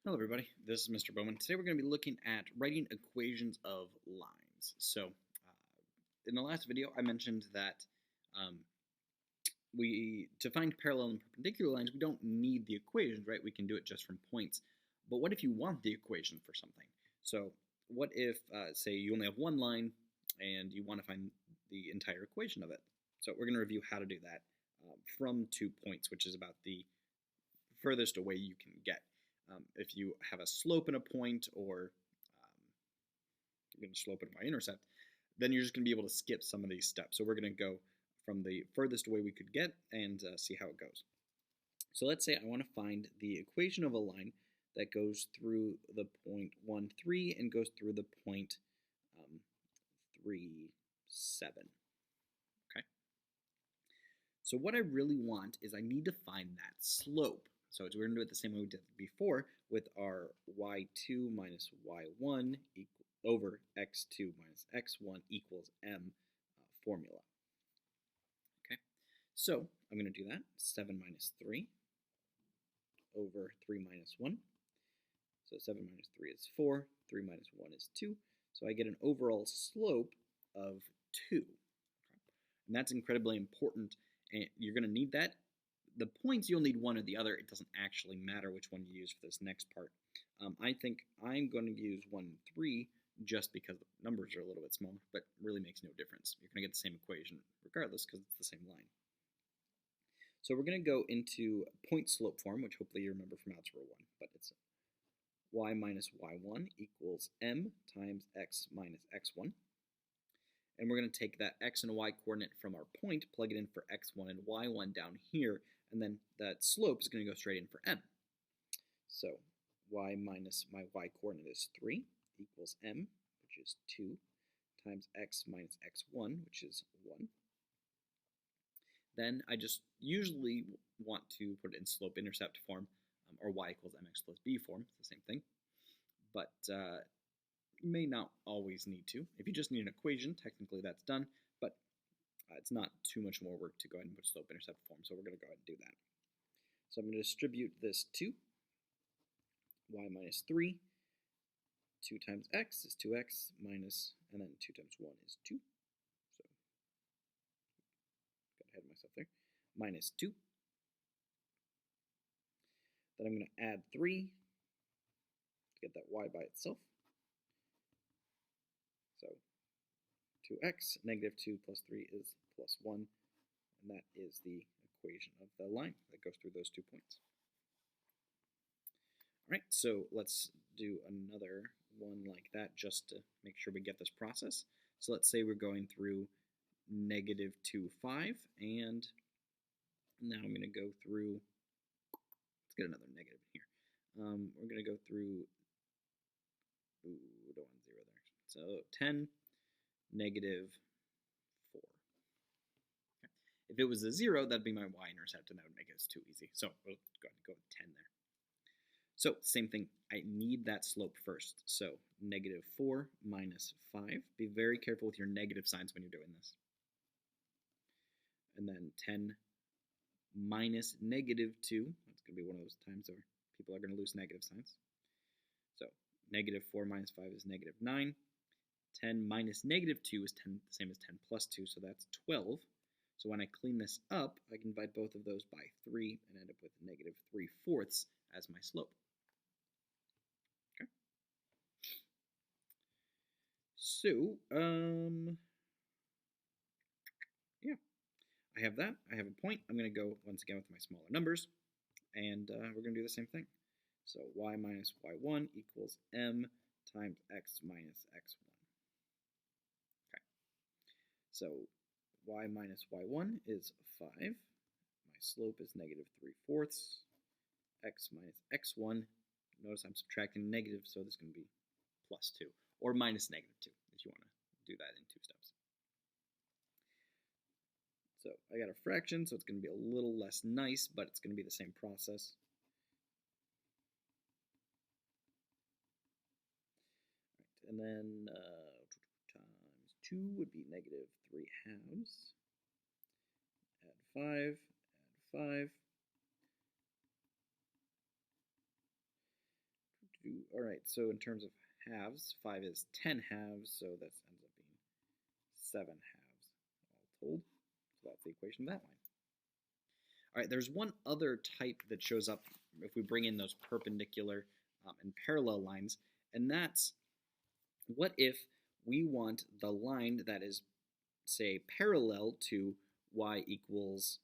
Hello everybody, this is Mr. Bowman. Today we're going to be looking at writing equations of lines. In the last video I mentioned that um, to find parallel and perpendicular lines we don't need the equations, right? We can do it just from points. But what if you want the equation for something? So what if, say, you only have one line and you want to find the entire equation of it? So we're going to review how to do that from 2 points, which is about the furthest away you can get. If you have a slope and a point, or slope and y-intercept, then you're just going to be able to skip some of these steps. So we're going to go from the furthest away we could get and see how it goes. So let's say I want to find the equation of a line that goes through the point 1, 3 and goes through the point 3, 7. Okay. So what I really want is I need to find that slope. So we're going to do it the same way we did before with our y2 minus y1 over x2 minus x1 equals m formula. Okay, so I'm going to do that. 7 minus 3 over 3 minus 1. So 7 minus 3 is 4, 3 minus 1 is 2. So I get an overall slope of 2. Okay. And that's incredibly important, and you're going to need that. The points, you'll need one or the other. It doesn't actually matter which one you use for this next part. I think I'm going to use 1 and 3 just because the numbers are a little bit smaller, but really makes no difference. You're going to get the same equation regardless because it's the same line. So we're going to go into point slope form, which hopefully you remember from Algebra 1, but it's y minus y1 equals m times x minus x1. And we're going to take that x and y coordinate from our point, plug it in for x1 and y1 down here, and then that slope is going to go straight in for m. So y minus my y coordinate is 3 equals m, which is 2, times x minus x1, which is 1. Then I just usually want to put it in slope-intercept form, or y equals mx plus b form. It's the same thing. But you may not always need to. If you just need an equation, technically that's done, but it's not too much more work to go ahead and put slope-intercept form, so we're going to go ahead and do that. So I'm going to distribute this 2, y minus 3, 2 times x is 2x minus, and then 2 times 1 is 2. So, got ahead of myself there. Minus 2. Then I'm going to add 3 to get that y by itself. So 2x, negative 2 plus 3 is plus 1, and that is the equation of the line that goes through those 2 points. All right, so let's do another one like that just to make sure we get this process. So let's say we're going through negative 2, 5, and now I'm going to go through, let's get another negative in here. We're going to go through, don't want 0 there. So 10, negative 4. Okay. If it was a 0, that'd be my y-intercept, and that would make it too easy. So we'll go ahead and go with 10 there. So same thing, I need that slope first. So negative 4 minus 5. Be very careful with your negative signs when you're doing this. And then 10 minus negative 2. That's going to be one of those times where people are going to lose negative signs. So negative 4 minus 5 is negative 9. 10 minus negative 2 is 10, the same as 10 plus 2, so that's 12. So when I clean this up, I can divide both of those by 3 and end up with negative 3/4 as my slope. Okay. So, yeah, I have that. I have a point. I'm going to go once again with my smaller numbers, and we're going to do the same thing. So y minus y1 equals m times x minus x1. Okay. So y minus y1 is 5. My slope is negative 3/4. X minus x1. Notice I'm subtracting negative, so this is going to be plus 2, or minus negative 2, if you want to do that in 2 steps. So I got a fraction, so it's going to be a little less nice, but it's going to be the same process. All right, and then times 2 would be negative 3/2. Add 5, add 5. All right, so in terms of halves, 5 is 10 halves, so that ends up being 7 halves all told. So that's the equation of that line. All right, there's one other type that shows up if we bring in those perpendicular and parallel lines, and that's what if we want the line that is, say, parallel to y equals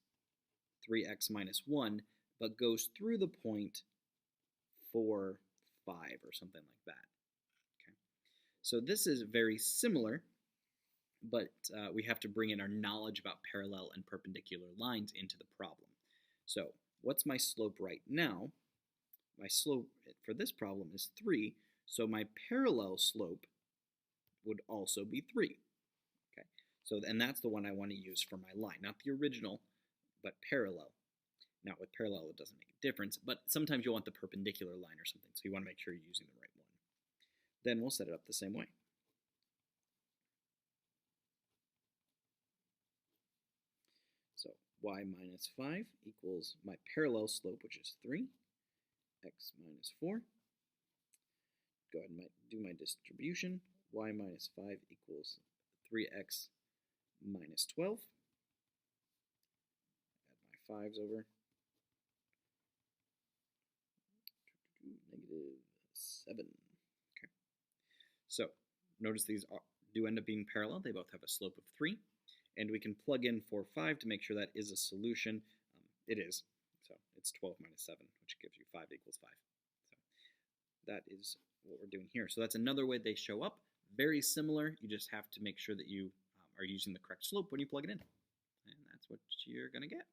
3x minus 1, but goes through the point 4, 5, or something like that. Okay, so this is very similar, but we have to bring in our knowledge about parallel and perpendicular lines into the problem. So what's my slope right now? My slope for this problem is 3, so my parallel slope would also be 3. Okay, so and that's the one I want to use for my line, not the original, but parallel. Now with parallel it doesn't make a difference, but sometimes you want the perpendicular line or something, so you want to make sure you're using the right one. Then we'll set it up the same way. So y minus 5 equals my parallel slope, which is 3, x minus 4. Go ahead and do my distribution. Y minus 5 equals 3x minus 12. Add my 5s over. -7. Okay. So notice these do end up being parallel. They both have a slope of 3. And we can plug in 4, 5 to make sure that is a solution. It is. So it's 12 minus 7, which gives you 5 equals 5. So that is what we're doing here. So that's another way they show up. Very similar. You just have to make sure that you are using the correct slope when you plug it in. And that's what you're going to get.